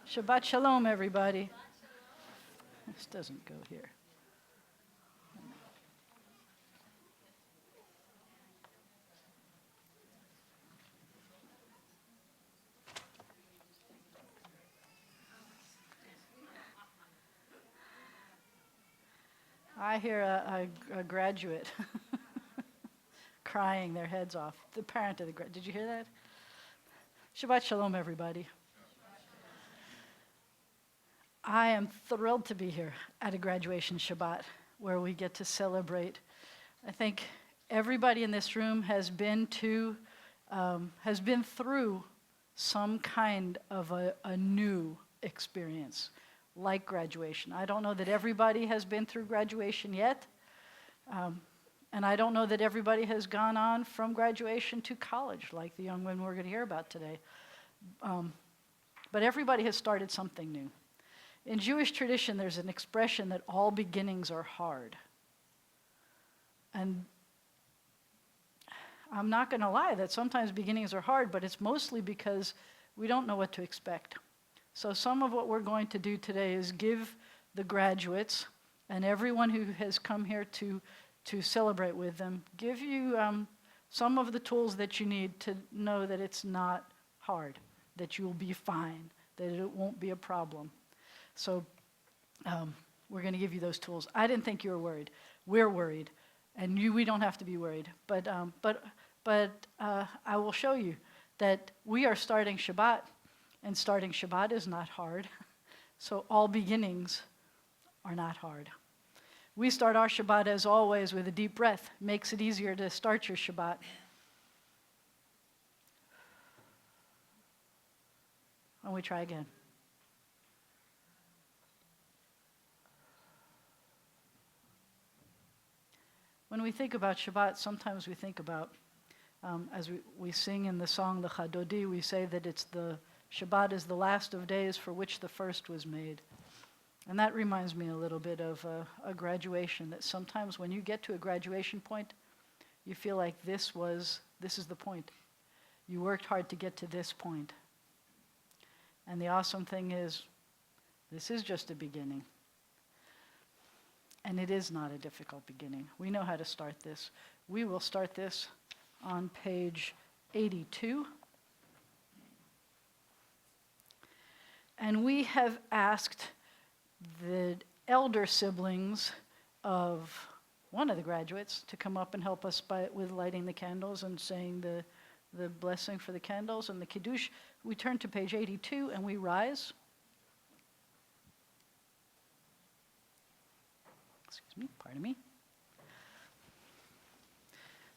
Shabbat Shalom, everybody. This doesn't go here. I hear a graduate crying their heads off. The parent of the graduate. Did you hear that? Shabbat Shalom, everybody. I am thrilled to be here at a graduation Shabbat where we get to celebrate. I think everybody in this room has been through some kind of a new experience, like graduation. I don't know that everybody has been through graduation yet, and I don't know that everybody has gone on from graduation to college, like the young women we're going to hear about today. But everybody has started something new. In Jewish tradition, there's an expression that all beginnings are hard. And I'm not going to lie that sometimes beginnings are hard, but it's mostly because we don't know what to expect. So some of what we're going to do today is give the graduates and everyone who has come here to celebrate with them, give you some of the tools that you need to know that it's not hard, that you'll be fine, that it won't be a problem. So we're going to give you those tools. I didn't think you were worried. We're worried, and we don't have to be worried. But I will show you that we are starting Shabbat, and starting Shabbat is not hard. So all beginnings are not hard. We start our Shabbat, as always, with a deep breath. Makes it easier to start your Shabbat. And we try again. When we think about Shabbat, sometimes we think about, as we sing in the song, the Chadodi, we say that Shabbat is the last of days for which the first was made. And that reminds me a little bit of a graduation, that sometimes when you get to a graduation point, you feel like this is the point. You worked hard to get to this point. And the awesome thing is, this is just a beginning. And it is not a difficult beginning. We know how to start this. We will start this on page 82. And we have asked the elder siblings of one of the graduates to come up and help us with lighting the candles and saying the blessing for the candles and the Kiddush. We turn to page 82 and we rise. Pardon me.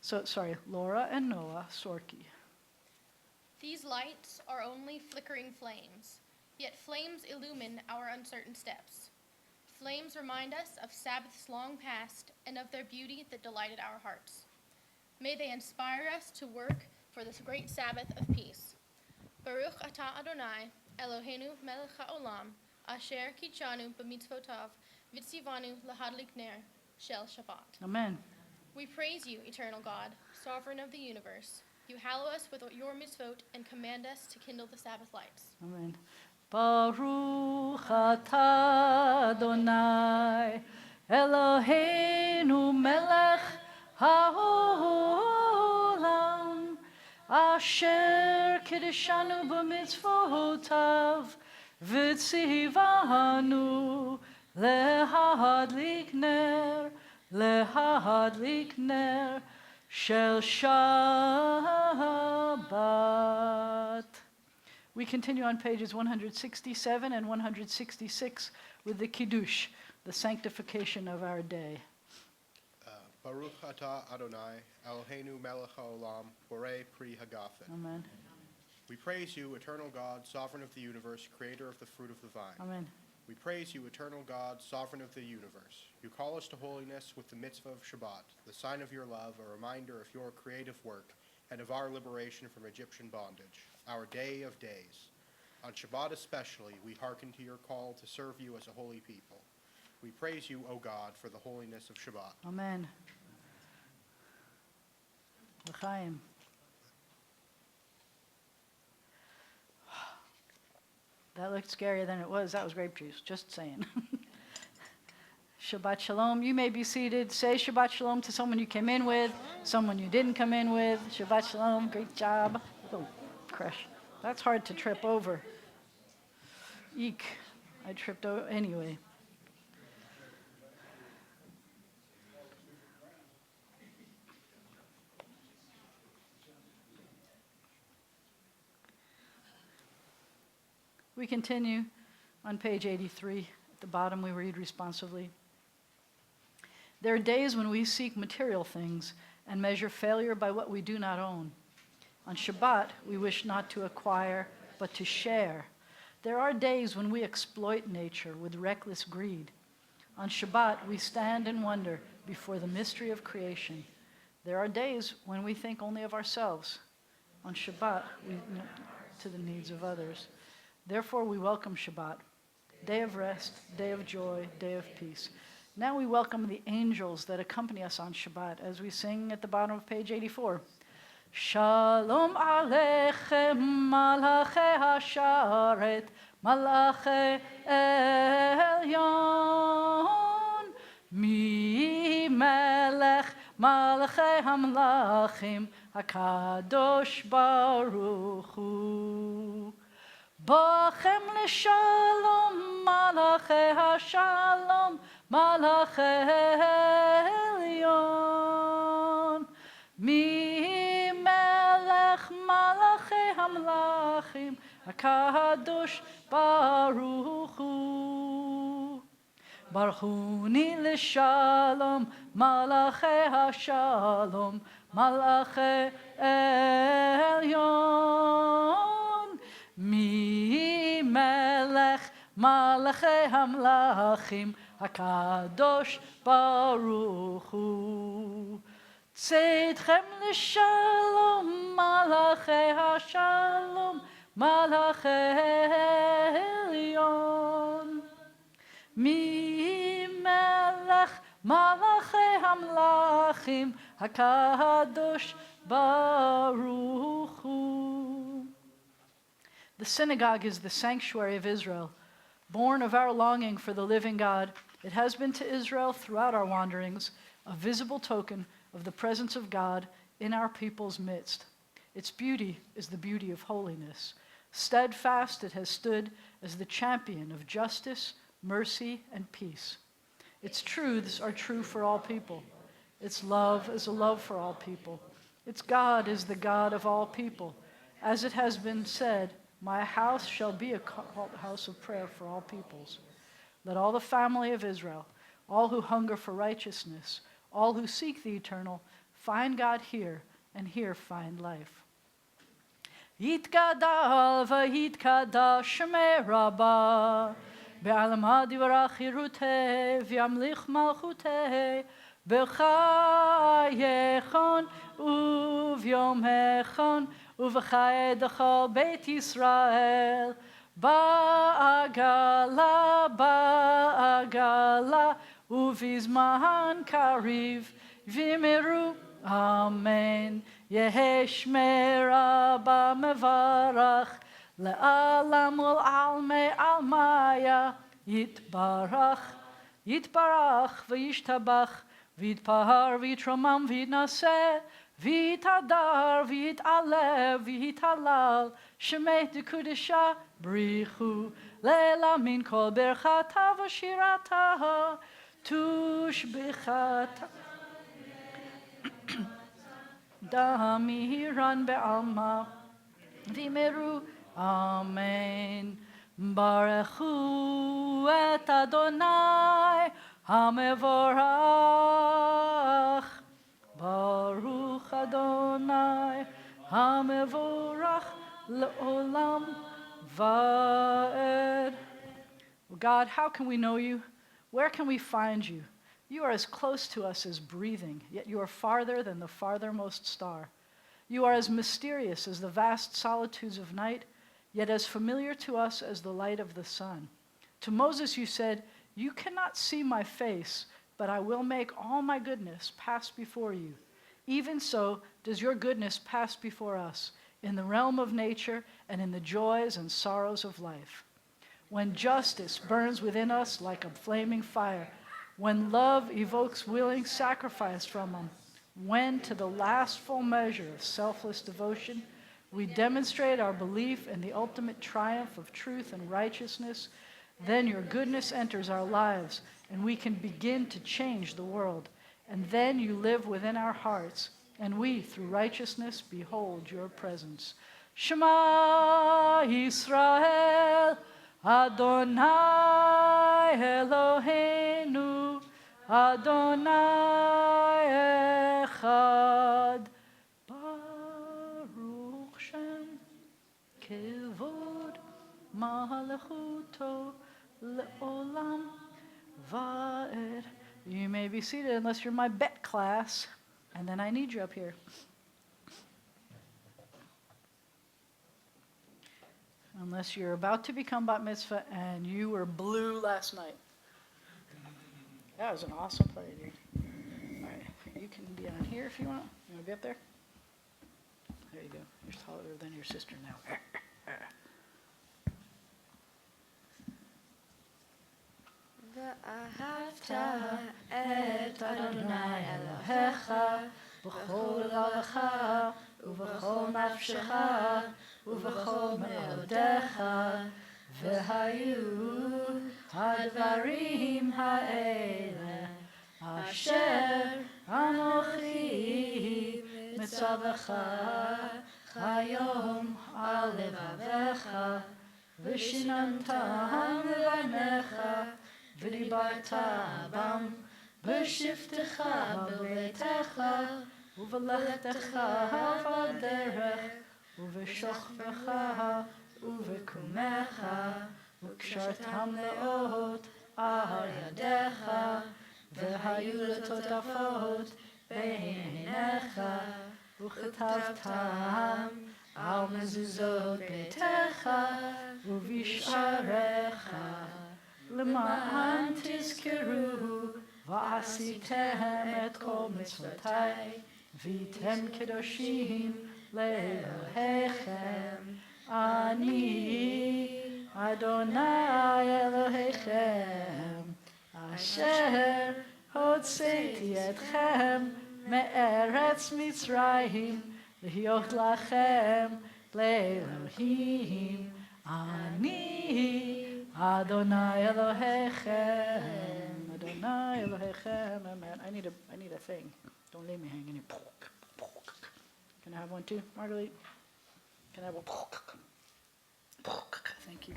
So, sorry, Laura and Noah Sorky. These lights are only flickering flames, yet flames illumine our uncertain steps. Flames remind us of Sabbaths long past and of their beauty that delighted our hearts. May they inspire us to work for this great Sabbath of peace. Baruch atah Adonai, Eloheinu melech haolam, asher kitchanu b'mitzvotav, Vitzivanu lahadlik ner shel Shabbat. Amen. We praise you, eternal God, sovereign of the universe. You hallow us with your mitzvot and command us to kindle the Sabbath lights. Amen. Baruch atah Adonai, Eloheinu melech haolam, asher kiddushanu b'mitzvotav, v'tzivanu Lehadlik ner shel Shabbat. We continue on pages 167 and 166 with the Kiddush, the sanctification of our day. Baruch atah Adonai, Eloheinu melech haolam, borei pri hagafen. Amen. We praise you, eternal God, sovereign of the universe, creator of the fruit of the vine. Amen. We praise you, eternal God, sovereign of the universe. You call us to holiness with the mitzvah of Shabbat, the sign of your love, a reminder of your creative work, and of our liberation from Egyptian bondage, our day of days. On Shabbat especially, we hearken to your call to serve you as a holy people. We praise you, O God, for the holiness of Shabbat. Amen. L'chaim. That looked scarier than it was. That was grape juice, just saying. Shabbat Shalom. You may be seated. Say Shabbat Shalom to someone you came in with, someone you didn't come in with. Shabbat Shalom. Great job. Oh, crush. That's hard to trip over. Eek. I tripped over anyway. We continue on page 83. At the bottom, we read responsively. There are days when we seek material things and measure failure by what we do not own. On Shabbat, we wish not to acquire, but to share. There are days when we exploit nature with reckless greed. On Shabbat, we stand and wonder before the mystery of creation. There are days when we think only of ourselves. On Shabbat, we to the needs of others. Therefore, we welcome Shabbat, day of rest, day of joy, day of peace. Now we welcome the angels that accompany us on Shabbat as we sing at the bottom of page 84. Shalom Aleichem, Malachei Hasharet, Malachei Elyon, Mi Melech, Malachei Hamlachim, HaKadosh Baruch Hu. Bachem l'shalom, Malachei Hashalom, Malachei Elyon, Mi Melech Malachei Hamlachim, HaKadosh Baruch Hu. Baruchuni l'shalom, Malachei Hashalom, Malachei Elyon, Mi Melech Malachei Hamlachim, HaKadosh Baruch Hu. Tzedchem l'shalom, Malachei Hashalom, Malachei Elyon. Mi Melech Malachei Hamlachim, HaKadosh Baruch Hu. The synagogue is the sanctuary of Israel, born of our longing for the living God. It has been to Israel throughout our wanderings a visible token of the presence of God in our people's midst. Its beauty is the beauty of holiness. Steadfast, it has stood as the champion of justice, mercy, and peace. Its truths are true for all people. Its love is a love for all people. Its God is the God of all people. As it has been said, my house shall be a house of prayer for all peoples. Let all the family of Israel, all who hunger for righteousness, all who seek the eternal, find God here, and here find life. Yitgadal v'yitkadash Shemei Rabbah, be'alma divrach yiruteh, v'yamlich malchuteh, b'chayechon u'v'yom hechon, u'v'chaye d'chol Beit Yisrael, ba'agala, u'vizman kariv, v'imiru, amen. Yehi Shmei Rabbah mevarach, le'alam ul'almei almaya, yitbarach, v'yishtabach, v'yitpahar, v'yitromam, v'yitnaseh, v'yitadar, v'yitalev, v'yitalal, Shemei dekudesha, brichu, le'la min kol berchata v'shirata, tushbichata. Damiran be'alma, v'meru, amen. Barechu et Adonai, hamevorach. Baruch Adonai, hamevorach le'olam va'ed. God, how can we know you? Where can we find you? You are as close to us as breathing, yet you are farther than the farthermost star. You are as mysterious as the vast solitudes of night, yet as familiar to us as the light of the sun. To Moses you said, you cannot see my face, but I will make all my goodness pass before you. Even so does your goodness pass before us, in the realm of nature and in the joys and sorrows of life. when justice burns within us like a flaming fire, when love evokes willing sacrifice from them, when to the last full measure of selfless devotion, we demonstrate our belief in the ultimate triumph of truth and righteousness, then your goodness enters our lives, and we can begin to change the world. And then you live within our hearts, and we, through righteousness, behold your presence. Shema Yisrael, Adonai Eloheinu, Adonai Echad. Baruch Shem, Kevod Malachuto Le'olam Va'ed. You may be seated unless you're my bet class, and then I need you up here. Unless you're about to become bat mitzvah and you were blue last night. That was an awesome play, dude. All right, you can be on here if you want. You want to be up there? There you go. You're taller than your sister now. ואהבת את אדוני אלוהיך בכל לבבך ובכל נפשך ובכל מאודיך, והיו הדברים האלה אשר אנוכי מצווך היום על לבביך, ושיננתם לבניך ודיברת בם בשבתך בביתך ובלכתך בדרך ובשוכבך ובקומך, וקשרתם לאות על ידיך, והיו לטוטפות בעיניך, וכתבתם על מזוזות ביתך ובשעריך, למען תזכרו ועשיתם את כל מצוותי, והייתם קדושים לאלוהיכם. אני אדוני אלוהיכם, אשר הוצאתי אתכם מארץ מצרים, להיות לכם לאלוהים. אני אדוני אלוהיכם, אדוני אלוהיכם. Amen. I need a thing. Don't leave me hanging. Can I have one too, Marguerite? Can I have a thank you.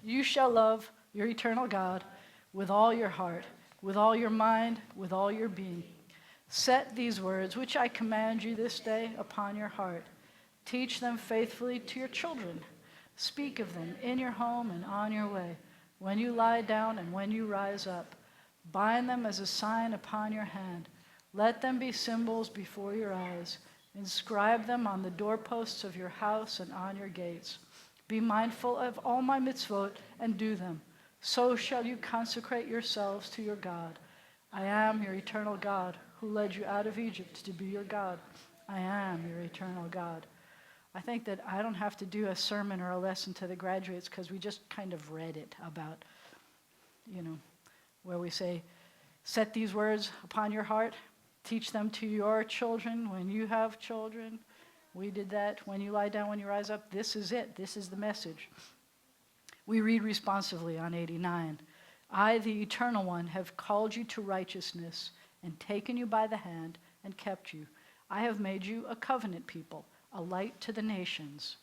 You shall love your eternal God with all your heart, with all your mind, with all your being. Set these words, which I command you this day, upon your heart. Teach them faithfully to your children. Speak of them in your home and on your way, when you lie down and when you rise up. Bind them as a sign upon your hand. Let them be symbols before your eyes. Inscribe them on the doorposts of your house and on your gates. Be mindful of all my mitzvot and do them. So shall you consecrate yourselves to your God. I am your eternal God, who led you out of Egypt to be your God. I am your eternal God. I think that I don't have to do a sermon or a lesson to the graduates because we just kind of read it about, where we say, set these words upon your heart. Teach them to your children when you have children. We did that. When you lie down, when you rise up. This is it. This is the message. We read responsively on 89. I, the Eternal One, have called you to righteousness and taken you by the hand and kept you. I have made you a covenant people, a light to the nations.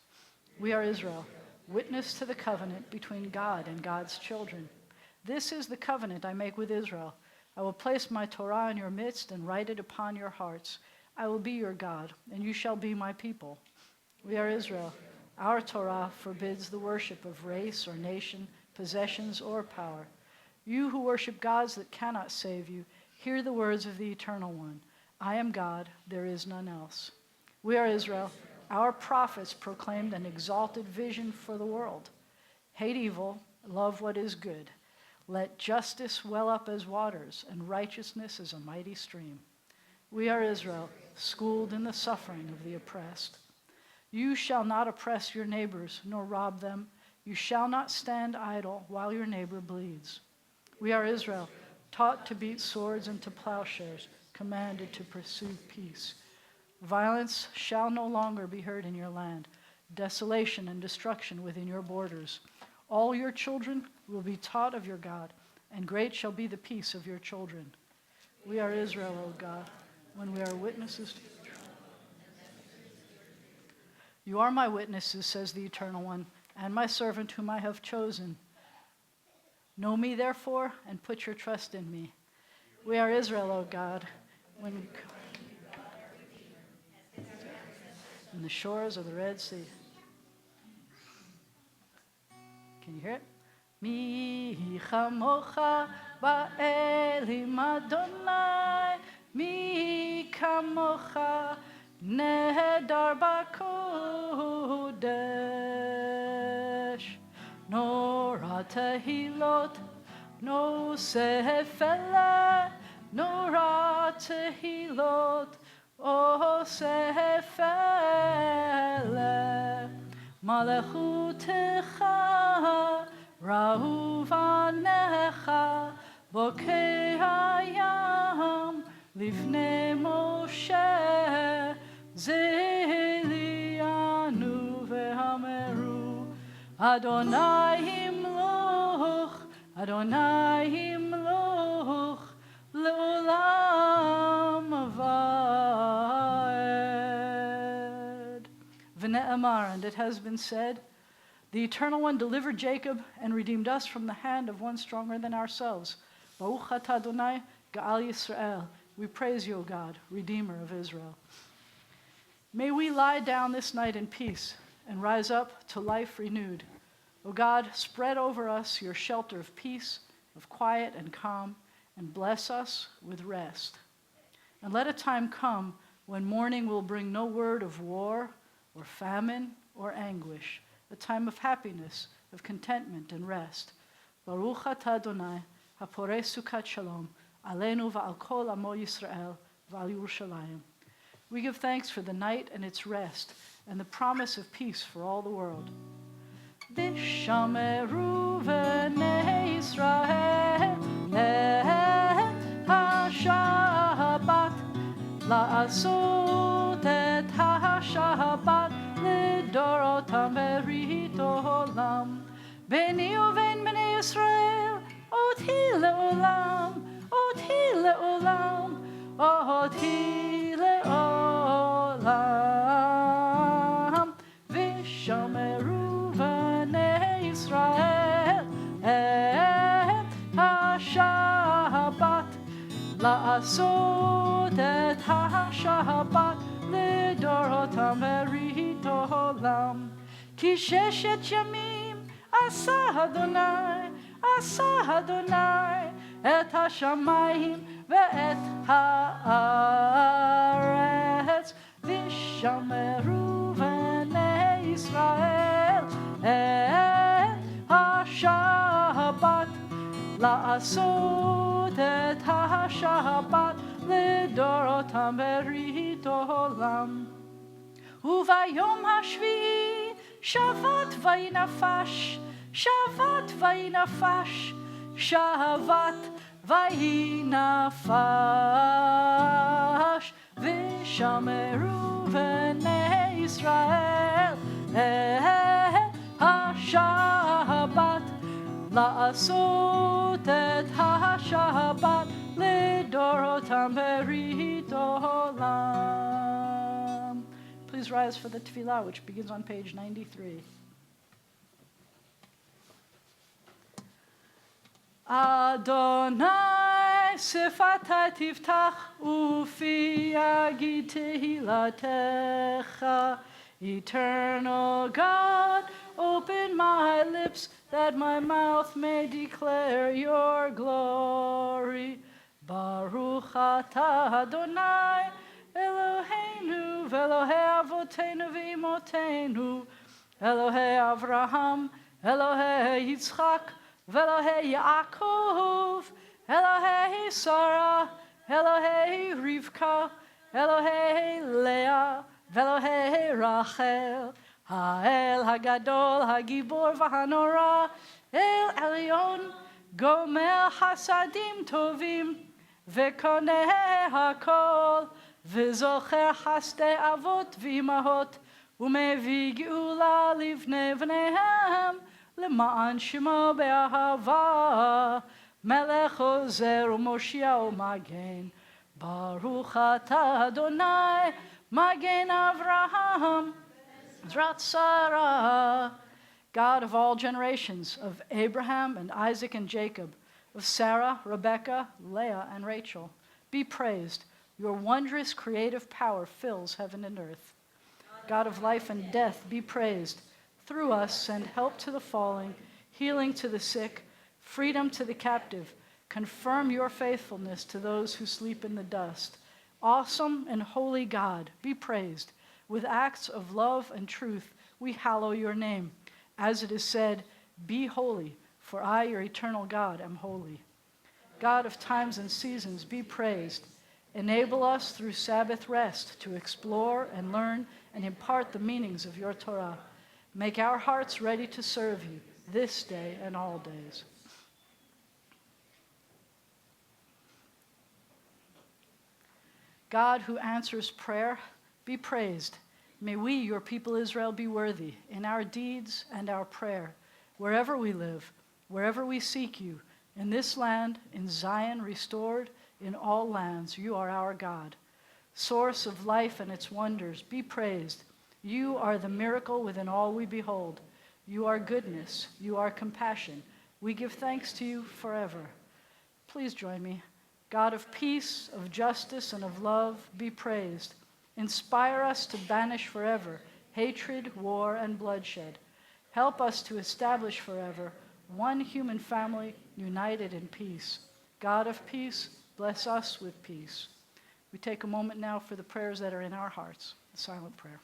We are Israel, witness to the covenant between God and God's children. This is the covenant I make with Israel. I will place my Torah in your midst and write it upon your hearts. I will be your God, and you shall be my people. We are Israel. Our Torah forbids the worship of race or nation, possessions or power. You who worship gods that cannot save you, hear the words of the Eternal One. I am God, there is none else. We are Israel. Our prophets proclaimed an exalted vision for the world. Hate evil, love what is good. Let justice well up as waters, and righteousness as a mighty stream. We are Israel, schooled in the suffering of the oppressed. You shall not oppress your neighbors, nor rob them. You shall not stand idle while your neighbor bleeds. We are Israel, taught to beat swords into plowshares, commanded to pursue peace. Violence shall no longer be heard in your land, desolation and destruction within your borders. All your children will be taught of your God, and great shall be the peace of your children. We are Israel, O God, when we are witnesses to your truth. You are my witnesses, says the Eternal One, and my servant whom I have chosen. Know me, therefore, and put your trust in me. We are Israel, O God, when we in the shores of the Red Sea. Can you hear it? Mi chamocha ba'elim Adonai, mi kamocha nehedar b'kodesh. No ratahilot, no sefele, no ratahilot, o sefele. Malechutecha ra'uvanecha bokei hayam lifnei Moshe zelianu vehameru Adonai himloch le'olam vaed. V'ne'emar, and it has been said, the Eternal One delivered Jacob and redeemed us from the hand of one stronger than ourselves. Baruch atah Adonai Ga'al Yisrael. We praise you, O God, Redeemer of Israel. May we lie down this night in peace and rise up to life renewed. O God, spread over us your shelter of peace, of quiet and calm, and bless us with rest. And let a time come when morning will bring no word of war or famine or anguish, a time of happiness, of contentment and rest. Baruch atah Adonai, haporeh sukat shalom, aleinu va'al kol amo Yisrael, va'al Yerushalayim. We give thanks for the night and its rest, and the promise of peace for all the world. Vishameru v'nei Yisrael et ha-Shabbat, la'asot et ha-Shabbat לדורותם ברית עולם. ביני ובין בני ישראל, אותי לעולם, אותי לעולם, אותי לעולם. ושמרו בני ישראל את השבת, לעשות את השבת לדורותם ברית עולם. כי ששת ימים עשה אדוני את השמיים ואת הארץ, ושמרו בני ישראל את השבת, לעשות את השבת לדורותם ברית עולם. וביום השביעי שבת וינפש, שבת וינפש, שבת וינפש. ושמרו בני ישראל את השבת, לעשות את השבת לדורותם ברית עולם. Please rise for the tefillah, which begins on page 93. Adonai sifatai tiftach ufi yagid tehilatecha. Eternal God, open my lips that my mouth may declare your glory. Baruch atah Adonai Eloheinu ve'Elohei avotenu ve'imotenu, Elohei Avraham, Elohei Yitzchak, ve'Elohei Yaakov, Elohei Sarah, Elohei Rivka, Elohei Leah, ve'Elohei Rachel, האל הגדול, הגיבור והנורא, אל עליון, גומר חסדים טובים, וקונה הכל, וזוכר חסדי אבות ואימהות, ומביא גאולה לבני בניהם, למען שמו באהבה, מלך עוזר ומושיע ומגן. ברוך אתה אדוני, מגן אברהם, עזרת שרה. God of all generations, of Abraham and Isaac and Jacob, of Sarah, Rebekah, Leah, and Rachel, be praised. Your wondrous creative power fills heaven and earth. God of life and death, be praised. Through us, send help to the falling, healing to the sick, freedom to the captive. Confirm your faithfulness to those who sleep in the dust. Awesome and holy God, be praised. With acts of love and truth, we hallow your name. As it is said, be holy, for I, your eternal God, am holy. God of times and seasons, be praised. Enable us through Sabbath rest to explore and learn and impart the meanings of your Torah. Make our hearts ready to serve you this day and all days. God who answers prayer, be praised. May we, your people Israel, be worthy in our deeds and our prayer, wherever we live, wherever we seek you, in this land, in Zion restored, in all lands, you are our God. Source of life and its wonders, be praised. You are the miracle within all we behold. You are goodness, you are compassion. We give thanks to you forever. Please join me. God of peace, of justice, and of love, be praised. Inspire us to banish forever hatred, war, and bloodshed. Help us to establish forever one human family united in peace. God of peace, bless us with peace. We take a moment now for the prayers that are in our hearts, the silent prayer.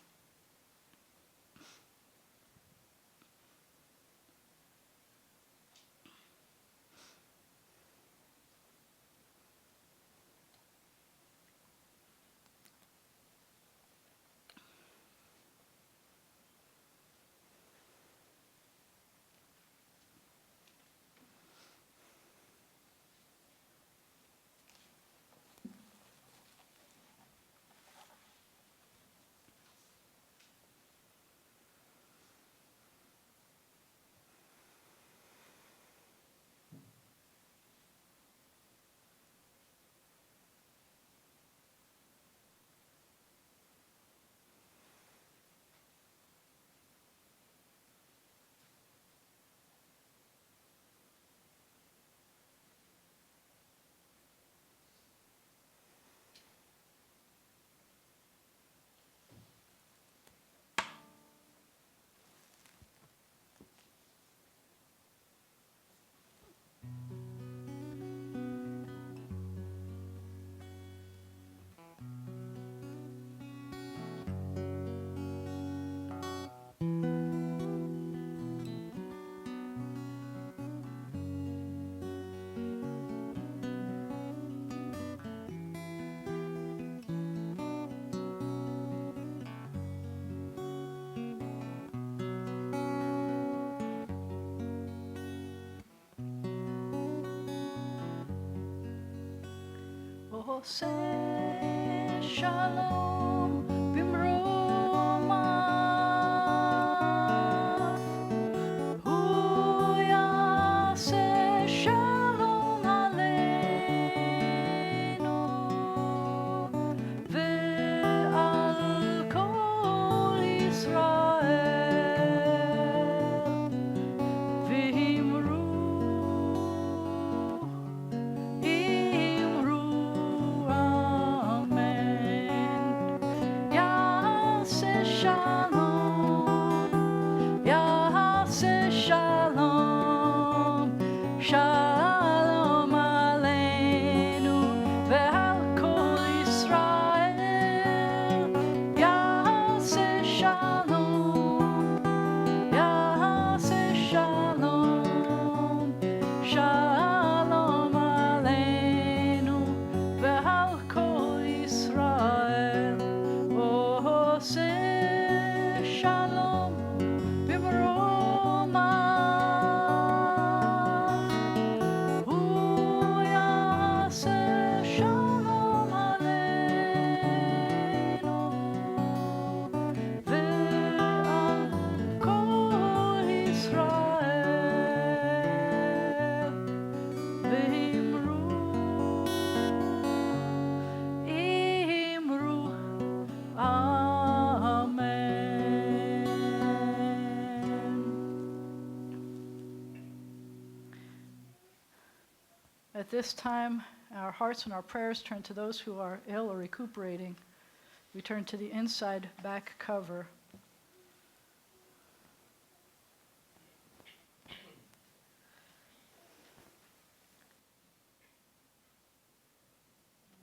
עושה שלום במרומיו, הוא יעשה שלום עלינו ועל כל ישראל, ואמרו אמן. At this time, our hearts and our prayers turn to those who are ill or recuperating. We turn to the inside back cover. And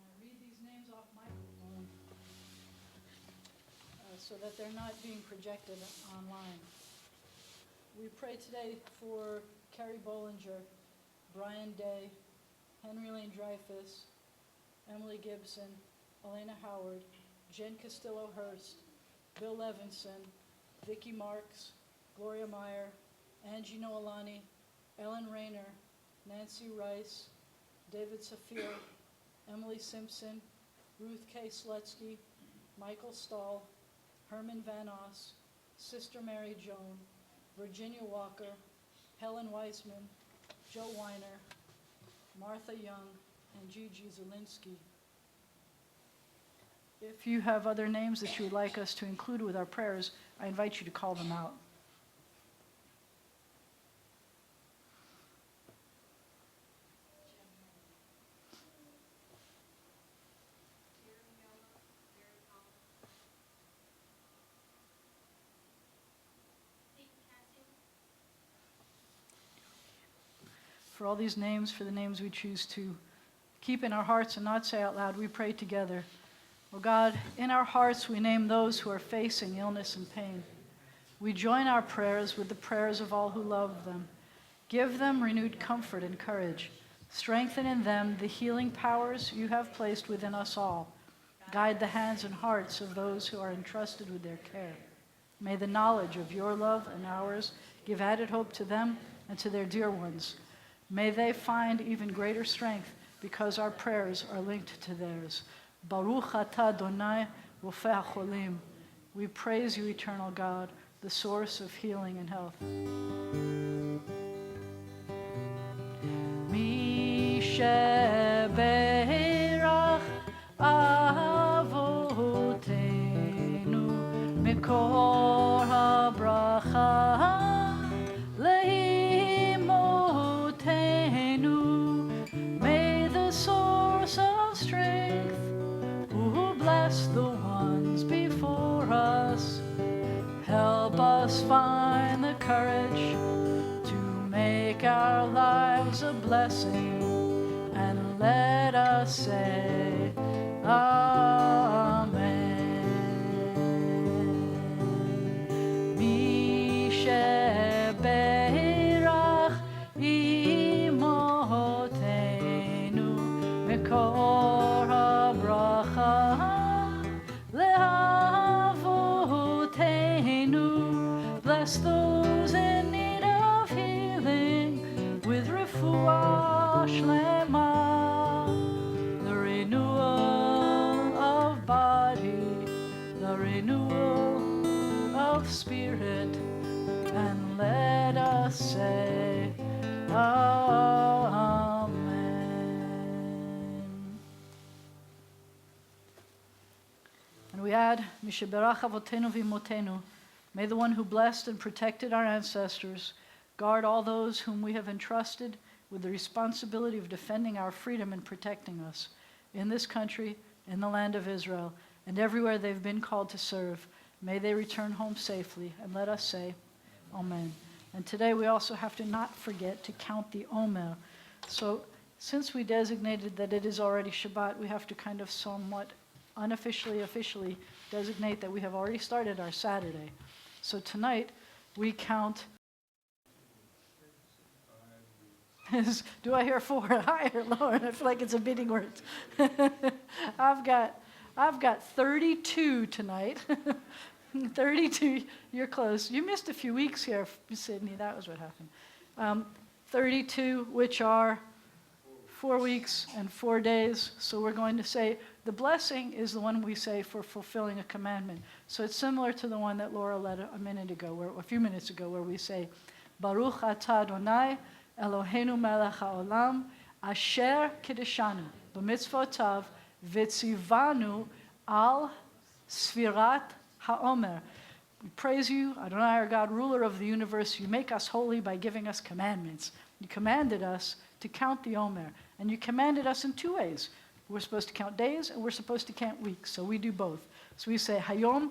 I read these names off microphone so that they're not being projected online. We pray today for Carrie Bollinger, Brian Day, Henry Lane Dreyfus, Emily Gibson, Elena Howard, Jen Castillo-Hurst, Bill Levinson, Vicki Marks, Gloria Meyer, Angie Noelani, Ellen Rayner, Nancy Rice, David Safir, Emily Simpson, Ruth K. Slutsky, Michael Stahl, Herman Van Oss, Sister Mary Joan, Virginia Walker, Helen Weisman, Joe Weiner, Martha Young, and Gigi Zielinski. If you have other names that you would like us to include with our prayers, I invite you to call them out. For all these names, for the names we choose to keep in our hearts and not say out loud, we pray together. Oh God, in our hearts we name those who are facing illness and pain. We join our prayers with the prayers of all who love them. Give them renewed comfort and courage. Strengthen in them the healing powers you have placed within us all. Guide the hands and hearts of those who are entrusted with their care. May the knowledge of your love and ours give added hope to them and to their dear ones. May they find even greater strength because our prayers are linked to theirs. Baruch atah Adonai rofeh hacholim. We praise you, eternal God, the source of healing and health. Mi sheberach avotenu mikor habracha leimotenu. May the source of strength who bless the ones before us help us find the courage to make our lives a blessing, and let us say Amen. Mi sheberach imotenu mikor habracha lehavotenu. Bless those in need of healing with refuah shlema, the renewal of body, the renewal of spirit, and let us say Amen. And we add, Misheberach avotenu v'imotenu. May the one who blessed and protected our ancestors guard all those whom we have entrusted with the responsibility of defending our freedom and protecting us in this country, in the land of Israel, and everywhere they've been called to serve. May they return home safely, and let us say Amen. And today we also have to not forget to count the Omer. So since we designated that it is already Shabbat, we have to kind of somewhat unofficially, officially designate that we have already started our Saturday. So tonight we count. Do I hear 4? Higher, lower? I feel like it's a bidding word. I've got 32 tonight. 32. You're close. You missed a few weeks here, Sydney. That was what happened. 32, which are 4 weeks and 4 days. So we're going to say the blessing is the one we say for fulfilling a commandment. So it's similar to the one that Laura led a few minutes ago, where we say, Baruch atah Adonai Eloheinu melech haolam asher kiddushanu b'mitzvotav v'tzivanu al sfirat haomer. We praise you, Adonai our God, ruler of the universe. You make us holy by giving us commandments. You commanded us to count the Omer. And you commanded us in two ways. We're supposed to count days and we're supposed to count weeks. So we do both. So we say, Hayom,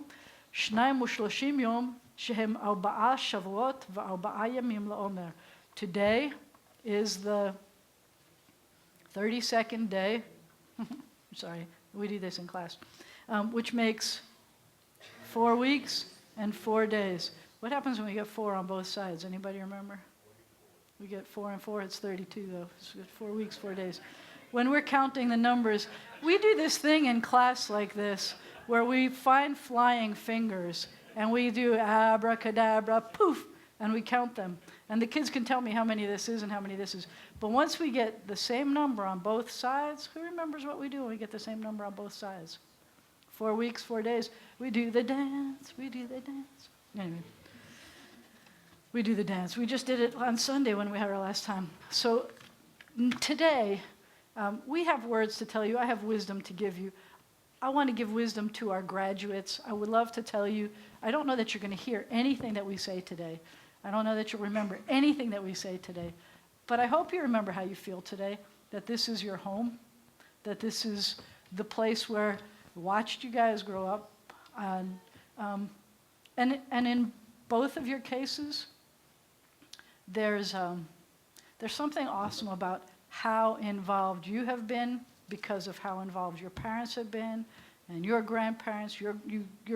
Shnayim Ushloshim Yom, Shehem Arba'a Shavuot V'Arba'a Yamim LaOmer. Today is the 32nd day. Sorry, we do this in class. Which makes 4 weeks and 4 days. What happens when we get 4 on both sides? Anybody remember? We get 4 and 4, it's 32 though. So 4 weeks, 4 days. When we're counting the numbers, we do this thing in class like this, where we find flying fingers, and we do abracadabra, poof, and we count them. And the kids can tell me how many this is and how many this is. But once we get the same number on both sides, who remembers what we do when we get the same number on both sides? 4 weeks, 4 days. We do the dance, we do the dance. Anyway, we do the dance. We just did it on Sunday when we had our last time. So today, we have words to tell you. I have wisdom to give you. I want to give wisdom to our graduates. I would love to tell you, I don't know that you're going to hear anything that we say today. I don't know that you'll remember anything that we say today. But I hope you remember how you feel today, that this is your home, that this is the place where I watched you guys grow up. And in both of your cases, there's something awesome about how involved you have been because of how involved your parents have been and your grandparents, your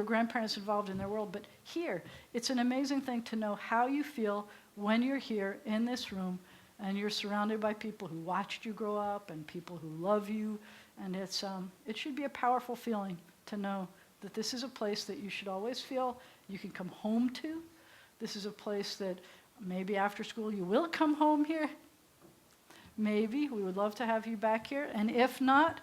grandparents involved in their world. But here, it's an amazing thing to know how you feel when you're here in this room and you're surrounded by people who watched you grow up and people who love you. And it should be a powerful feeling to know that this is a place that you should always feel you can come home to. This is a place that maybe after school you will come home here. Maybe. We would love to have you back here. And if not,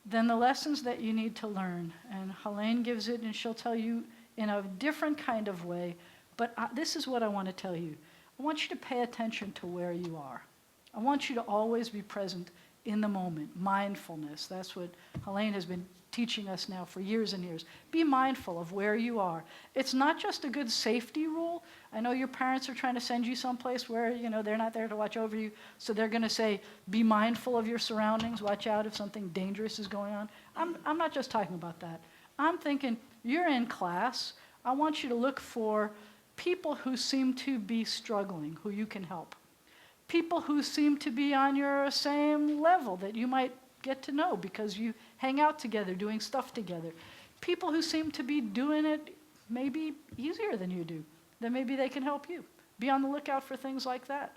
then the lessons that you need to learn. And Helene gives it, and she'll tell you in a different kind of way. But this is what I want to tell you. I want you to pay attention to where you are. I want you to always be present in the moment. Mindfulness. That's what Helene has been teaching us now for years and years. Be mindful of where you are. It's not just a good safety rule. I know your parents are trying to send you someplace where, they're not there to watch over you, so they're going to say, be mindful of your surroundings, watch out if something dangerous is going on. I'm not just talking about that. I'm thinking, you're in class. I want you to look for people who seem to be struggling, who you can help. People who seem to be on your same level that you might get to know because you hang out together, doing stuff together. People who seem to be doing it maybe easier than you do, then maybe they can help you. Be on the lookout for things like that.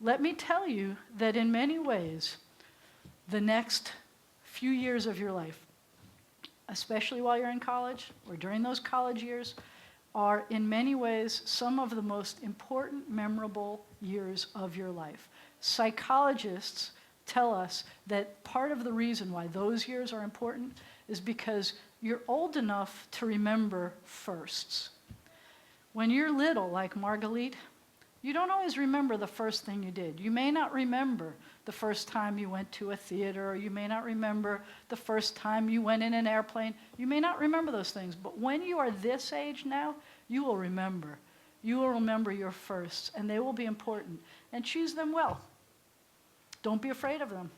Let me tell you that in many ways, the next few years of your life, especially while you're in college or during those college years, are in many ways some of the most important, memorable years of your life. Psychologists tell us that part of the reason why those years are important is because you're old enough to remember firsts. When you're little, like Marguerite, you don't always remember the first thing you did. You may not remember the first time you went to a theater, or you may not remember the first time you went in an airplane. You may not remember those things, but when you are this age now, you will remember. You will remember your firsts, and they will be important. And choose them well. Don't be afraid of them.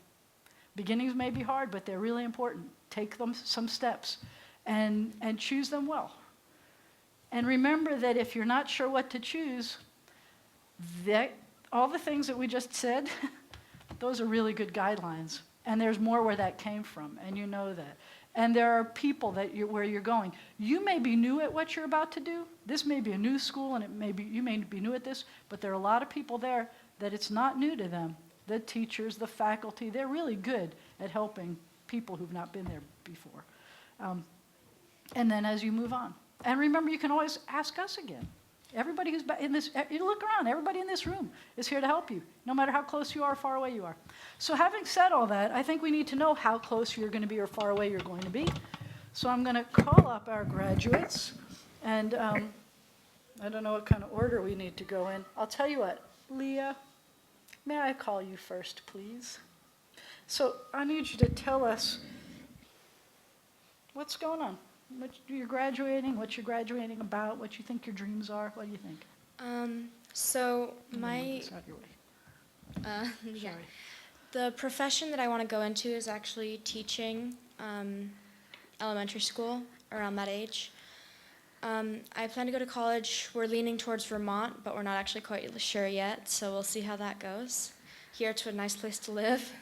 Beginnings may be hard, but they're really important. Take them some steps and choose them well. And remember that if you're not sure what to choose, all the things that we just said, those are really good guidelines. And there's more where that came from, and you know that. And there are people where you're going. You may be new at what you're about to do. This may be a new school, and you may be new at this, but there are a lot of people there that it's not new to them. The teachers, the faculty, they're really good at helping people who've not been there before. And then as you move on. And remember, you can always ask us again. Everybody who's in this, you look around, everybody in this room is here to help you, no matter how close you are or far away you are. So having said all that, I think we need to know how close you're going to be or far away you're going to be. So I'm going to call up our graduates, and I don't know what kind of order we need to go in. I'll tell you what, Leah, may I call you first, please? So I need you to tell us what's going on. What you're graduating, what you're graduating about, what you think your dreams are. What do you think? So my It's not your way. Yeah. Sorry. The profession that I want to go into is actually teaching elementary school around that age. I plan to go to college. We're leaning towards Vermont, but we're not actually quite sure yet, so we'll see how that goes. Here, it's a nice place to live.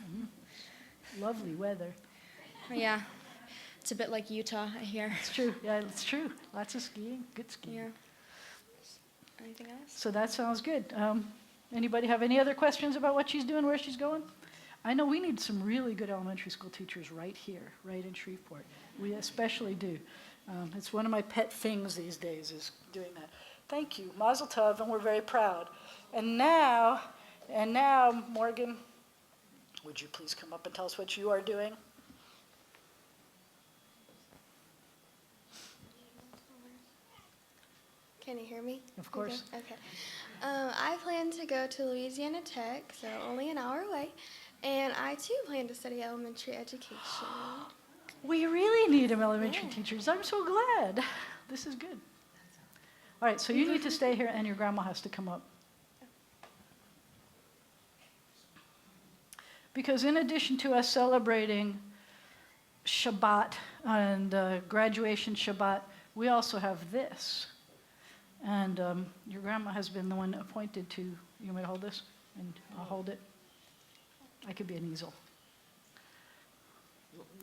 Lovely weather. Yeah, it's a bit like Utah, I hear. It's true. Yeah, it's true. Lots of skiing. Good skiing. Yeah. Anything else? So that sounds good. Anybody have any other questions about what she's doing, where she's going? I know we need some really good elementary school teachers right here, right in Shreveport. We especially do. It's one of my pet things these days is doing that. Thank you. Mazel tov, and we're very proud. And now, Morgan, would you please come up and tell us what you are doing? Can you hear me? Of course. Okay. I plan to go to Louisiana Tech, so only an hour away, and I too plan to study elementary education. We really need them elementary teachers. I'm so glad. This is good. All right, so you need to stay here, and your grandma has to come up. Because in addition to us celebrating Shabbat and graduation Shabbat, we also have this. And your grandma has been the one appointed to, you want me to hold this? And I'll hold it. I could be an easel.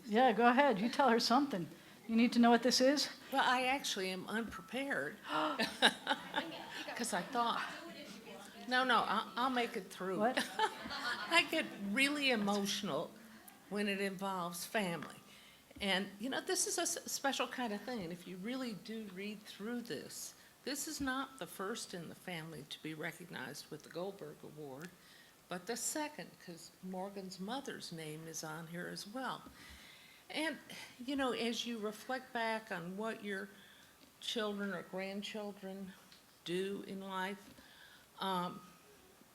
Yeah, go ahead. You tell her something. You need to know what this is? Well, I actually am unprepared because I thought, no, I'll make it through. What? I get really emotional when it involves family. And, this is a special kind of thing. And if you really do read through this, this is not the first in the family to be recognized with the Goldberg Award, but the second, because Morgan's mother's name is on here as well. And, as you reflect back on what your children or grandchildren do in life,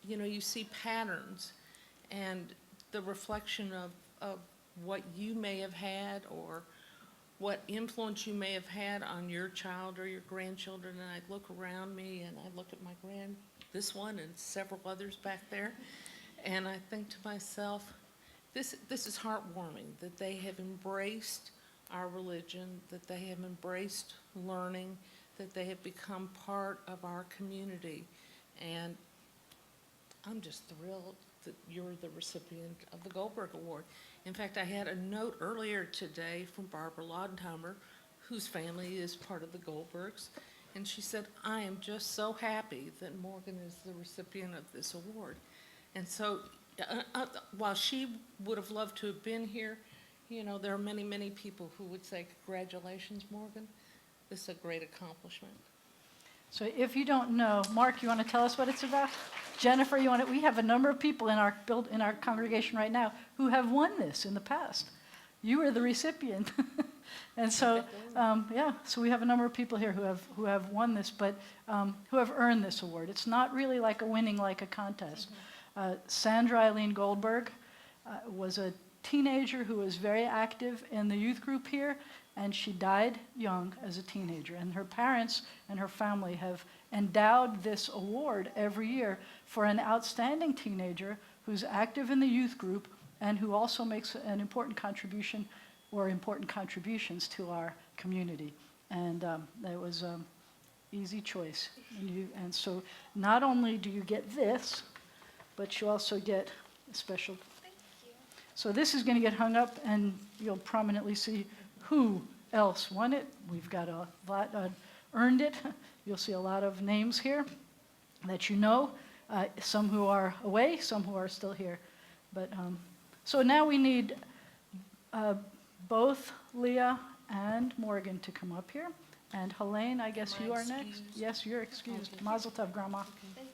you see patterns and the reflection of what you may have had or what influence you may have had on your child or your grandchildren. And I look around me and I look at this one and several others back there, and I think to myself, this is heartwarming that they have embraced our religion, that they have embraced learning, that they have become part of our community. And I'm just thrilled that you're the recipient of the Goldberg Award. In fact, I had a note earlier today from Barbara Laudenheimer, whose family is part of the Goldbergs, and she said, I am just so happy that Morgan is the recipient of this award. And so while she would have loved to have been here, there are many, many people who would say, congratulations, Morgan. This is a great accomplishment. So if you don't know, Mark, you want to tell us what it's about? Jennifer, we have a number of people in our congregation right now who have won this in the past. You were the recipient. And so, so we have a number of people here who have won this, but who have earned this award. It's not really like a contest. Sandra Eileen Goldberg was a teenager who was very active in the youth group here, and she died young as a teenager. And her parents and her family have endowed this award every year for an outstanding teenager who's active in the youth group and who also makes an important contribution or important contributions to our community. And that was an easy choice. And so not only do you get this, but you also get a special. Thank you. So this is going to get hung up, and you'll prominently see who else won it. We've got a lot earned it. You'll see a lot of names here that you know, some who are away, some who are still here. But so now we need both Leah and Morgan to come up here. And Helene, I guess you are next. Yes, you're excused. Mazel tov, Grandma. Thank you.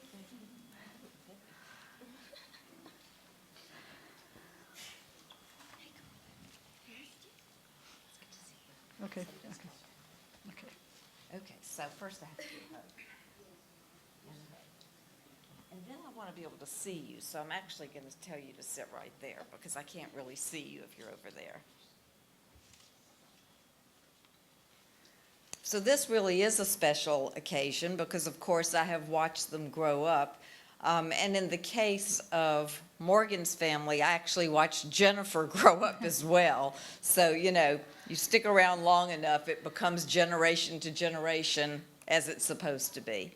Okay. Okay, so first I have to do a hug. And then I want to be able to see you, so I'm actually going to tell you to sit right there because I can't really see you if you're over there. So this really is a special occasion because, of course, I have watched them grow up. And in the case of Morgan's family, I actually watched Jennifer grow up as well. So, you know, you stick around long enough, it becomes generation to generation as it's supposed to be.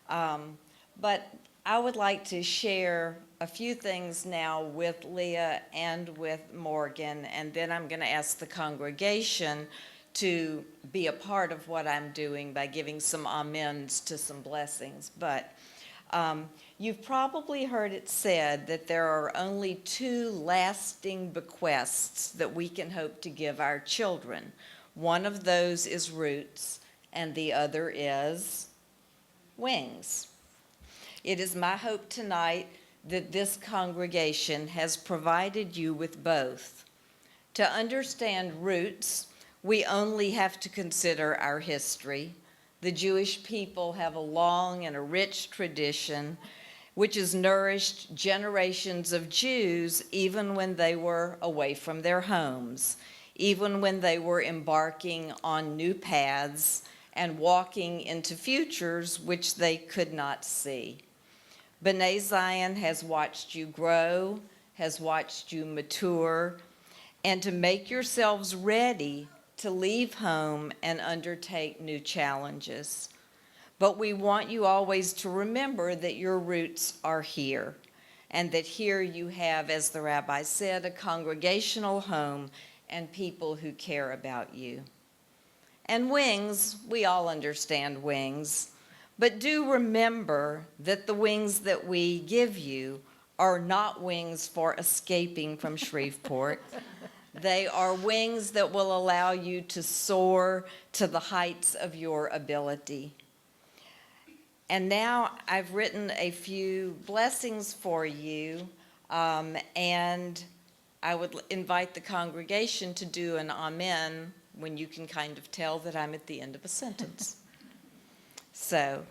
But I would like to share a few things now with Leah and with Morgan, and then I'm going to ask the congregation to be a part of what I'm doing by giving some amens to some blessings. But you've probably heard it said that there are only two lasting bequests that we can hope to give our children. One of those is roots, and the other is wings. It is my hope tonight that this congregation has provided you with both. To understand roots, we only have to consider our history. The Jewish people have a long and a rich tradition which has nourished generations of Jews even when they were away from their homes, even when they were embarking on new paths and walking into futures which they could not see. B'nai Zion has watched you grow, has watched you mature, and to make yourselves ready to leave home and undertake new challenges. But we want you always to remember that your roots are here, and that here you have, as the rabbi said, a congregational home and people who care about you. And wings, we all understand wings, but do remember that the wings that we give you are not wings for escaping from Shreveport. They are wings that will allow you to soar to the heights of your ability. And now I've written a few blessings for you, and I would invite the congregation to do an amen when you can kind of tell that I'm at the end of a sentence. So,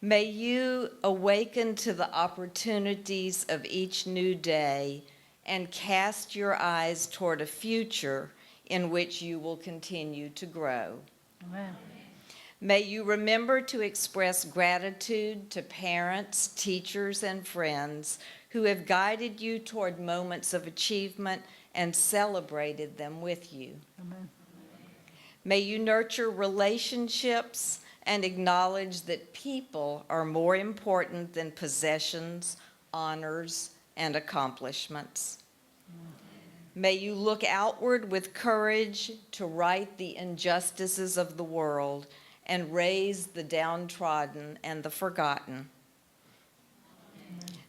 may you awaken to the opportunities of each new day and cast your eyes toward a future in which you will continue to grow. Amen. May you remember to express gratitude to parents, teachers, and friends who have guided you toward moments of achievement and celebrated them with you. Amen. May you nurture relationships and acknowledge that people are more important than possessions, honors, and accomplishments. May you look outward with courage to right the injustices of the world and raise the downtrodden and the forgotten.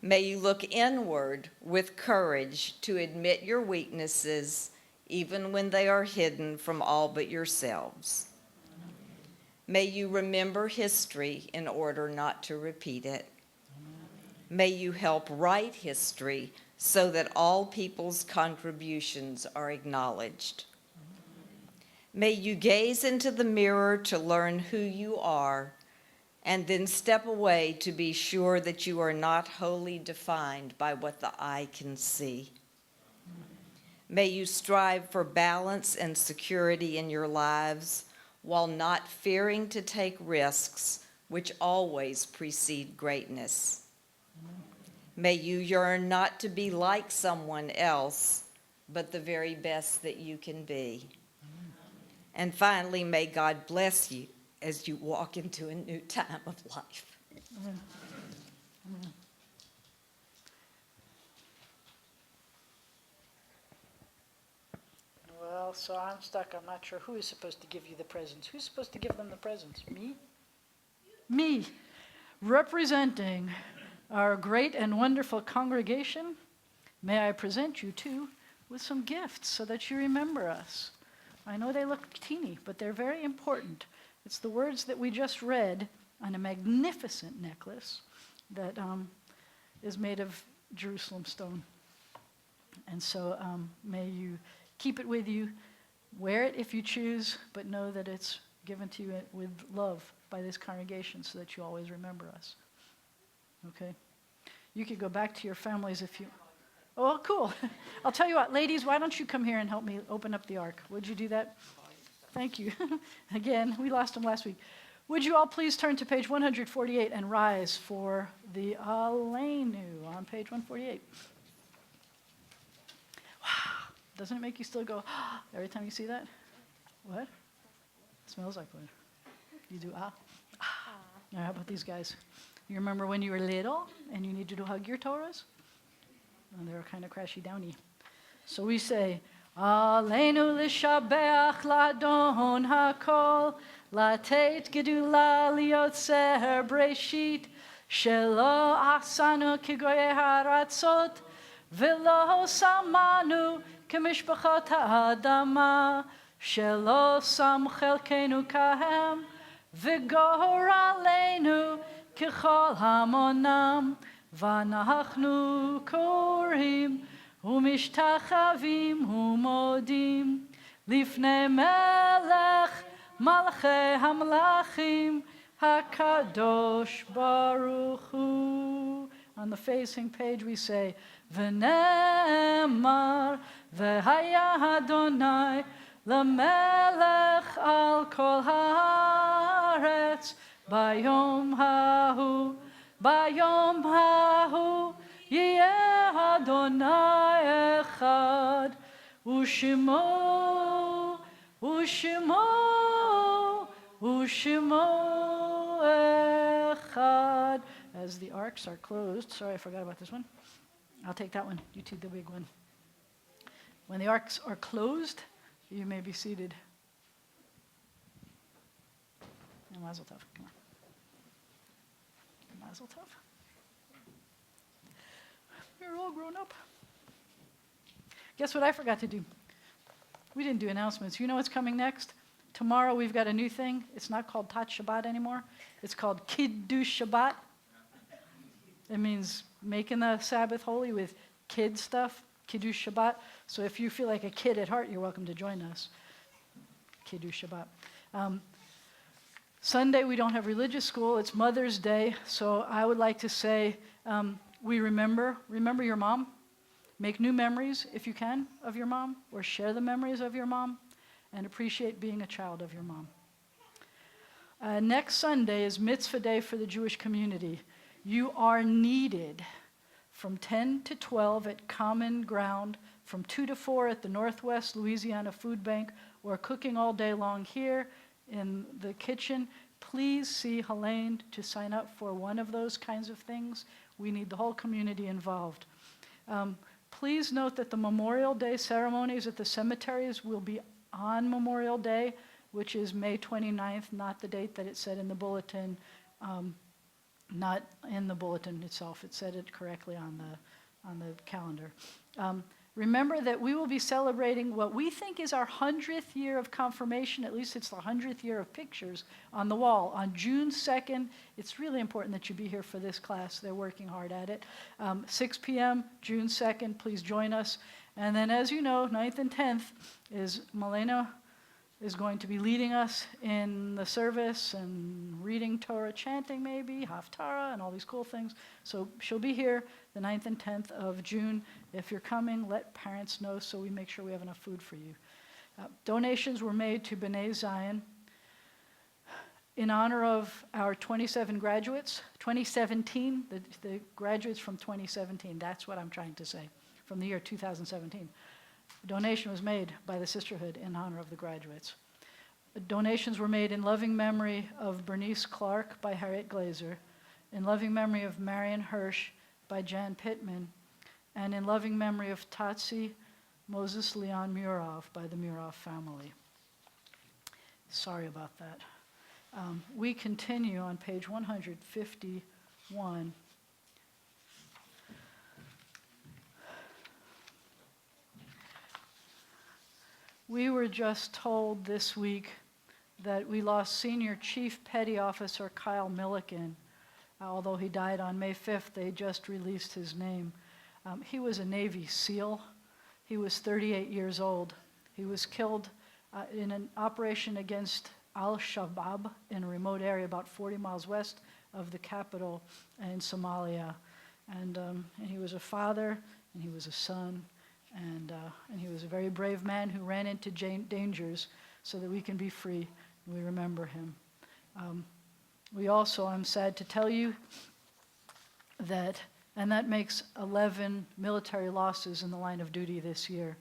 May you look inward with courage to admit your weaknesses, even when they are hidden from all but yourselves. May you remember history in order not to repeat it. May you help write history so that all people's contributions are acknowledged. May you gaze into the mirror to learn who you are, and then step away to be sure that you are not wholly defined by what the eye can see. May you strive for balance and security in your lives while not fearing to take risks, which always precede greatness. May you yearn not to be like someone else, but the very best that you can be. And finally, may God bless you as you walk into a new time of life. Amen. Amen. Well, so I'm stuck. I'm not sure who is supposed to give you the presents. Who's supposed to give them the presents? Me? Me. Representing our great and wonderful congregation, may I present you too with some gifts so that you remember us. I know they look teeny, but they're very important. It's the words that we just read on a magnificent necklace that is made of Jerusalem stone. And so may you keep it with you, wear it if you choose, but know that it's given to you with love by this congregation so that you always remember us. Okay? You could go back to your families if you... Oh, cool. I'll tell you what, ladies, why don't you come here and help me open up the ark? Would you do that? Thank you. Again, we lost them last week. Would you all please turn to page 148 and rise for the Aleinu on page 148. Wow. Doesn't it make you still go, every time you see that? What? It smells like what? You do ah? Ah. Now, how about these guys? You remember when you were little and you needed to hug your Torahs? And they were kind of crashy downy. So we say, Aleinu l'shabeach l'adon hakol, לתת גדולה ליוצר בראשית, שלא עשנו כגויי הארצות, ולא שמנו כמשפחות האדמה, שלא שם חלקנו כהם, וגורלנו ככל המונם, ואנחנו קוראים ומשתחווים ומודים לפני מלך מלכי המלכים, HaKadosh Baruch Hu. On the facing page we say, V'nemar v'haya Adonai l'melech al kol haaretz bayom hahu yeh Adonai echad u'shemo echad. As the arks are closed, sorry, I forgot about this one. I'll take that one. You take the big one. When the arks are closed, you may be seated. Mazel tov. Come on. Mazel tov. We're all grown up. Guess what I forgot to do? We didn't do announcements. You know what's coming next? Tomorrow we've got a new thing. It's not called Tat Shabbat anymore. It's called Kiddush Shabbat. It means making the Sabbath holy with kid stuff, Kiddush Shabbat. So if you feel like a kid at heart, you're welcome to join us. Kiddush Shabbat. Sunday we don't have religious school. It's Mother's Day. So I would like to say we remember your mom. Make new memories, if you can, of your mom, or share the memories of your mom, and appreciate being a child of your mom. Next Sunday is Mitzvah Day for the Jewish community. You are needed from 10 to 12 at Common Ground, from 2 to 4 at the Northwest Louisiana Food Bank, or cooking all day long here in the kitchen. Please see Helene to sign up for one of those kinds of things. We need the whole community involved. Please note that the Memorial Day ceremonies at the cemeteries will be on Memorial Day, which is May 29th, not the date that it said in the bulletin, not in the bulletin itself. It said it correctly on the calendar. Remember that we will be celebrating what we think is our 100th year of confirmation. At least it's the 100th year of pictures on the wall. On June 2nd, it's really important that you be here for this class. They're working hard at it. 6 p.m., June 2nd, please join us. And then, as you know, 9th and 10th is Malena is going to be leading us in the service and reading Torah, chanting maybe, Haftarah, and all these cool things. So she'll be here the 9th and 10th of June. If you're coming, let parents know so we make sure we have enough food for you. Donations were made to B'nai Zion in honor of our 27 graduates, 2017, the graduates from 2017. That's what I'm trying to say, from the year 2017. A donation was made by the Sisterhood in honor of the graduates. Donations were made in loving memory of Bernice Clark by Harriet Glazer, in loving memory of Marion Hirsch by Jan Pittman, and in loving memory of Tatsi Moses Leon Murov by the Murov family. Sorry about that. We continue on page 151. We were just told this week that we lost Senior Chief Petty Officer Kyle Milliken. Although he died on May 5th, they just released his name. He was a Navy SEAL. He was 38 years old. He was killed in an operation against Al-Shabaab in a remote area about 40 miles west of the capital in Somalia. And he was a father, and he was a son, and he was a very brave man who ran into dangers so that we can be free. We remember him. We also, I'm sad to tell you, that makes 11 military losses in the line of duty this year.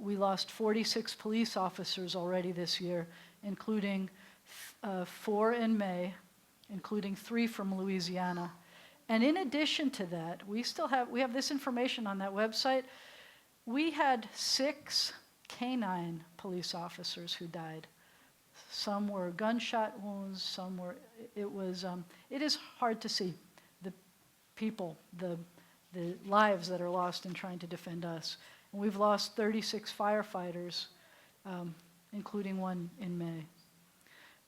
We lost 46 police officers already this year, including 4 in May, including 3 from Louisiana. And in addition to that, we have this information on that website. We had 6 canine police officers who died. Some were gunshot wounds, some were, it is hard to see the people, the lives that are lost in trying to defend us. And we've lost 36 firefighters, including 1 in May.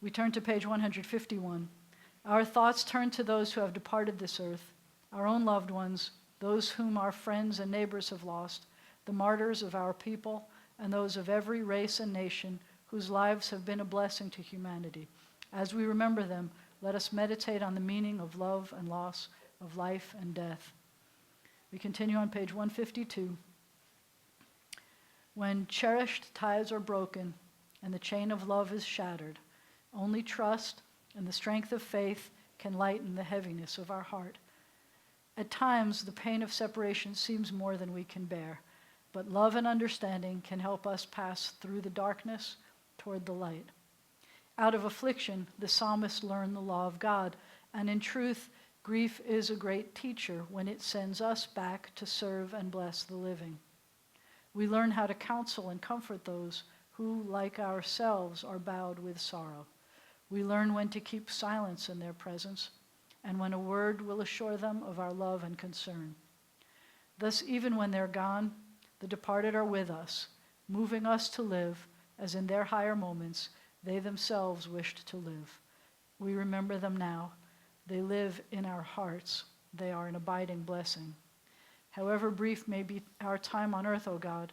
We turn to page 151. Our thoughts turn to those who have departed this earth, our own loved ones, those whom our friends and neighbors have lost, the martyrs of our people, and those of every race and nation whose lives have been a blessing to humanity. As we remember them, let us meditate on the meaning of love and loss, of life and death. We continue on page 152. When cherished ties are broken and the chain of love is shattered, only trust and the strength of faith can lighten the heaviness of our heart. At times, the pain of separation seems more than we can bear, but love and understanding can help us pass through the darkness toward the light. Out of affliction, the psalmist learned the law of God, and in truth, grief is a great teacher when it sends us back to serve and bless the living. We learn how to counsel and comfort those who, like ourselves, are bowed with sorrow. We learn when to keep silence in their presence, and when a word will assure them of our love and concern. Thus, even when they're gone, the departed are with us, moving us to live as in their higher moments they themselves wished to live. We remember them now. They live in our hearts. They are an abiding blessing. However brief may be our time on earth, O God,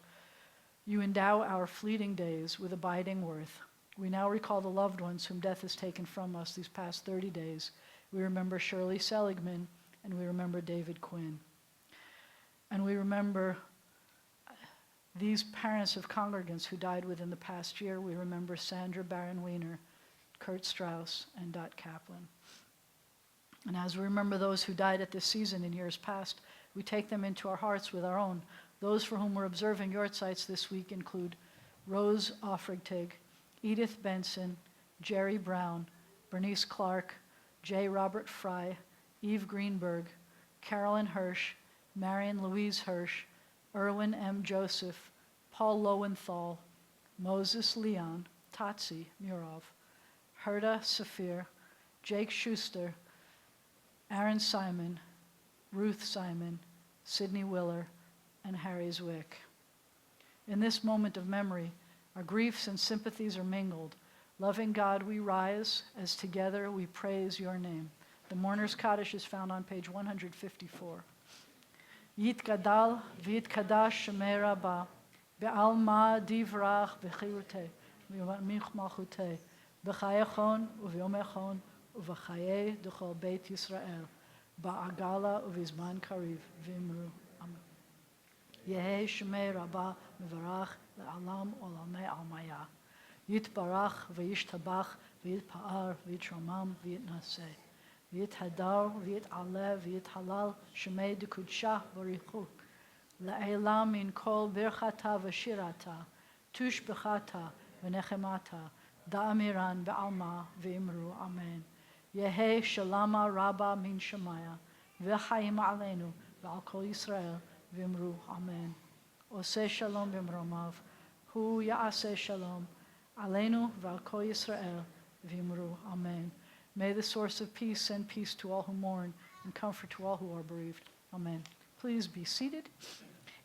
you endow our fleeting days with abiding worth. We now recall the loved ones whom death has taken from us these past 30 days. We remember Shirley Seligman, and we remember David Quinn. And we remember these parents of congregants who died within the past year. We remember Sandra Barron Weiner, Kurt Strauss, and Dot Kaplan. And as we remember those who died at this season in years past, we take them into our hearts with our own. Those for whom we're observing yahrzeits this week include Rose Offerigtig, Edith Benson, Jerry Brown, Bernice Clark, J. Robert Fry, Eve Greenberg, Carolyn Hirsch, Marion Louise Hirsch, Erwin M. Joseph, Paul Lowenthal, Moses Leon, Tatsi Murov, Herda Safir, Jake Schuster, Aaron Simon, Ruth Simon, Sidney Willer, and Harry Zwick. In this moment of memory, our griefs and sympathies are mingled. Loving God, we rise as together we praise your name. The Mourner's Kaddish is found on page 154. Yitgadal v'yitkadash shemei Rabbah, be'alma divrach b'chirutei, v'yomich malchutei, b'chayachon u'v'yomechon u'v'chayei d'chol Beit Yisrael, ba'agala u'v'zman kariv v'imru amen. Yehei shemei Rabbah mevarach le'alam olamei almaya. Yitbarach v'yishtabach v'yitpa'ar v'yitromam v'yitnaseh. V'yithadar v'yit'aleh v'yithalal shemei d'kudsha b'richuk. Le'elam min kol birchata v'shirata, tush b'chata v'nechemata, da'amiran b'alma v'imru amen. Yehei shalama rabba min shemaya, v'chaim aleinu v'al kol Yisrael v'imru amen. Oseh shalom b'mromav, hu ya'aseh shalom, aleinu v'al kol Yisrael v'imru amen. May the source of peace send peace to all who mourn and comfort to all who are bereaved. Amen. Please be seated.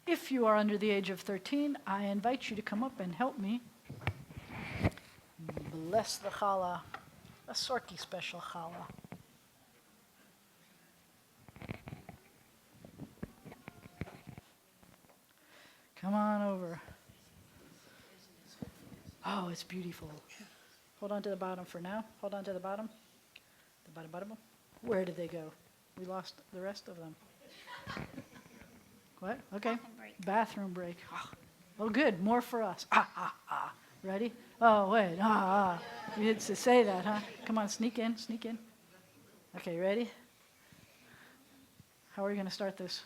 If you are under the age of 13, I invite you to come up and help me bless the challah, a Sorky special challah. Come on over. Oh, it's beautiful. Hold on to the bottom for now. Hold on to the bottom. The bottom. Where did they go? We lost the rest of them. What? Okay. Bathroom break. Oh, good. More for us. Ready? Oh, wait. You had to say that, huh? Come on, sneak in, sneak in. Okay, ready? How are you going to start this?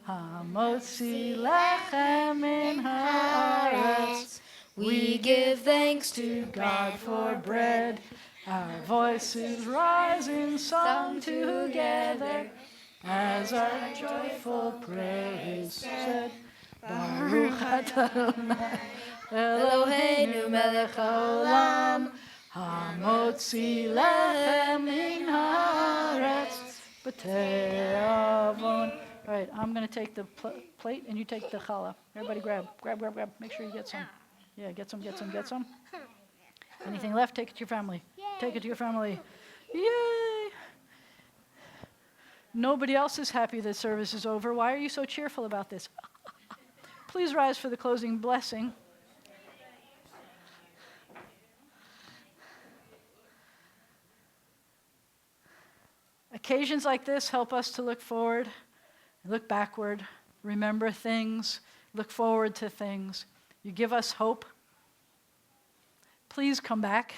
Hamotzi lechem min haaretz. We give thanks to God for bread. Our voices rise in song together as our joyful prayer is said. Baruch atah Adonai Eloheinu melech haolam hamotzi lechem min haaretz b'tei avon. All right, I'm going to take the plate and you take the challah. Everybody grab. Make sure you get some. Yeah, get some. Anything left, take it to your family. Take it to your family. Yay! Nobody else is happy that service is over. Why are you so cheerful about this? Please rise for the closing blessing. Occasions like this help us to look forward, look backward, remember things, look forward to things. You give us hope. Please come back.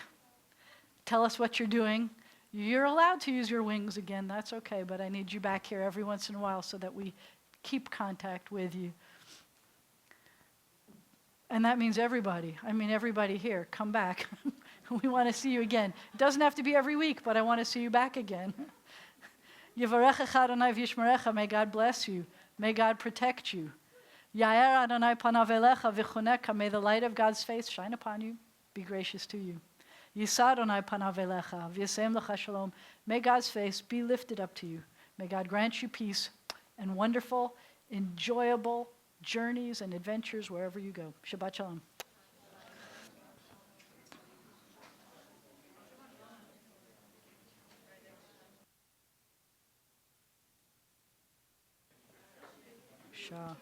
Tell us what you're doing. You're allowed to use your wings again. That's okay, but I need you back here every once in a while so that we keep contact with you. And that means everybody. I mean everybody here. Come back. We want to see you again. It doesn't have to be every week, but I want to see you back again. Yivarechecha Adonai v'yishmerecha. May God bless you. May God protect you. Yair Adonai panav elecha v'chuneka. May the light of God's face shine upon you. Be gracious to you. Yisa Adonai panav elecha v'yasem lecha shalom. May God's face be lifted up to you. May God grant you peace and wonderful, enjoyable journeys and adventures wherever you go. Shabbat shalom. Shah.